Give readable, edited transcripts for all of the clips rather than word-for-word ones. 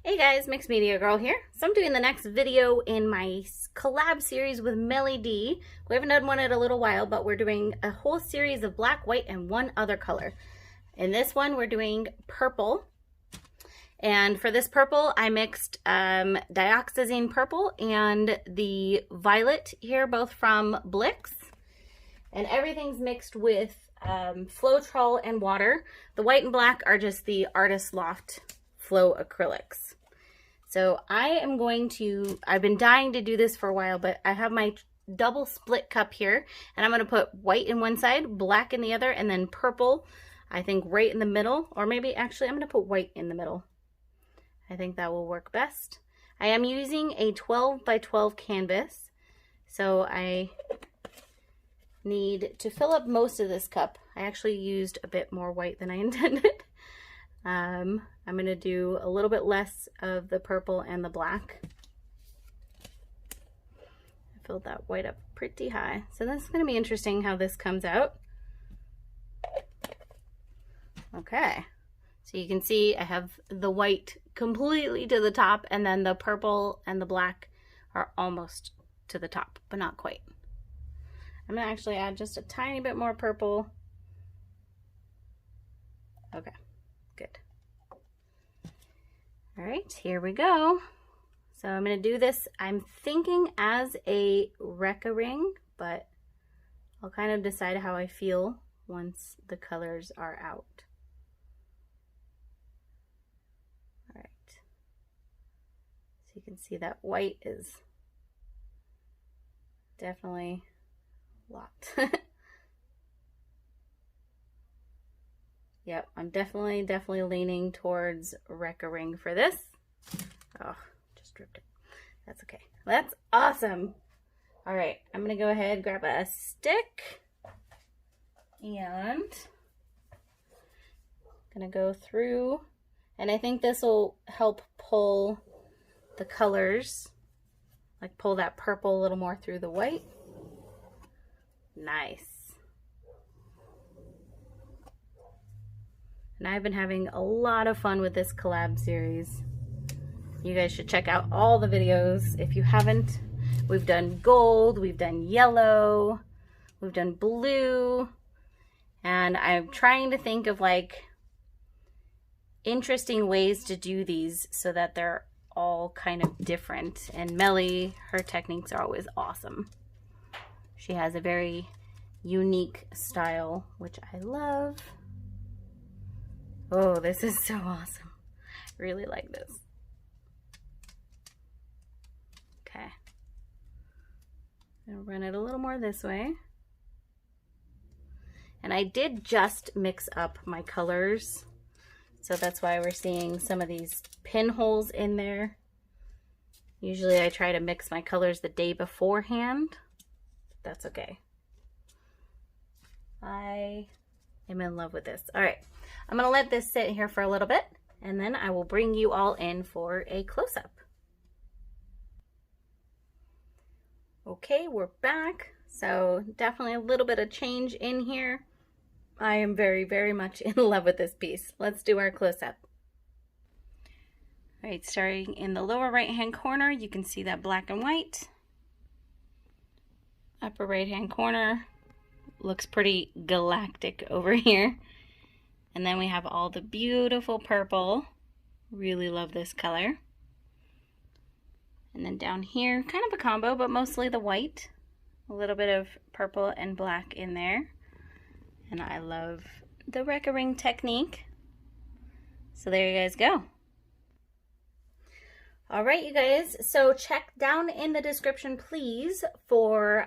Hey guys, Mixed Media Girl here. So I'm doing the next video in my collab series with MelyD. We haven't done one in a little while, but we're doing a whole series of black, white, and one other color. In this one, we're doing purple. And for this purple, I mixed dioxazine purple and the violet here, both from Blicks. And everything's mixed with floetrol and water. The white and black are just the artist Loft Flow Acrylics. So I am going to, I've been dying to do this for a while, but I have my double split cup here, and I'm going to put white in one side, black in the other, and then purple, I think right in the middle, or maybe actually I'm going to put white in the middle. I think that will work best. I am using a 12 by 12 canvas, so I need to fill up most of this cup. I actually used a bit more white than I intended. I'm going to do a little bit less of the purple and the black. I filled that white up pretty high. So this is going to be interesting how this comes out. Okay. So you can see I have the white completely to the top, and then the purple and the black are almost to the top, but not quite. I'm going to actually add just a tiny bit more purple. Okay. Good. All right, here we go. So I'm going to do this, I'm thinking as a Rekka ring, but I'll kind of decide how I feel once the colors are out. All right. So you can see that white is definitely a lot. Yep, I'm definitely leaning towards Rekka ring for this. Oh, just dripped it. That's okay. That's awesome. All right, I'm gonna go ahead, grab a stick, and gonna go through, and I think this will help pull the colors, like pull that purple a little more through the white. Nice. And I've been having a lot of fun with this collab series. You guys should check out all the videos if you haven't. We've done gold, we've done yellow, we've done blue, and I'm trying to think of like interesting ways to do these so that they're all kind of different. And Mely, her techniques are always awesome. She has a very unique style, which I love. Oh, this is so awesome. Really like this. Okay. I'll run it a little more this way. And I did just mix up my colors. So that's why we're seeing some of these pinholes in there. Usually I try to mix my colors the day beforehand. That's okay. I am in love with this. All right. I'm going to let this sit here for a little bit, and then I will bring you all in for a close-up. Okay, we're back. So definitely a little bit of change in here. I am very, very much in love with this piece. Let's do our close-up. All right, starting in the lower right-hand corner, you can see that black and white. Upper right-hand corner looks pretty galactic over here. And then we have all the beautiful purple. Really love this color. And then down here, kind of a combo, but mostly the white. A little bit of purple and black in there. And I love the Rekka ring technique. So there you guys go. All right, you guys, so check down in the description, please, for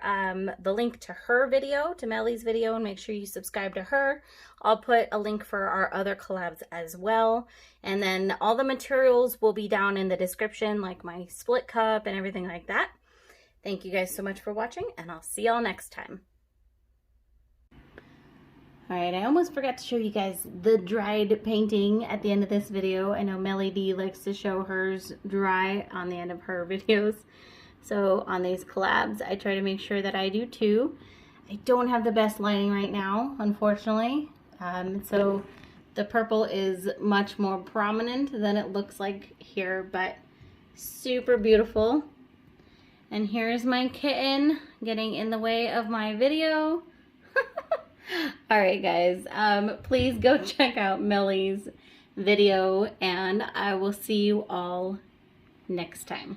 the link to her video, to Mely's video, and make sure you subscribe to her. I'll put a link for our other collabs as well. And then all the materials will be down in the description, like my split cup and everything like that. Thank you guys so much for watching, and I'll see y'all next time. All right, I almost forgot to show you guys the dried painting at the end of this video. I know MelyD likes to show hers dry on the end of her videos. So on these collabs, I try to make sure that I do too. I don't have the best lighting right now, unfortunately. So The purple is much more prominent than it looks like here, but super beautiful. And here's my kitten getting in the way of my video. All right, guys, please go check out Mely's video, and I will see you all next time.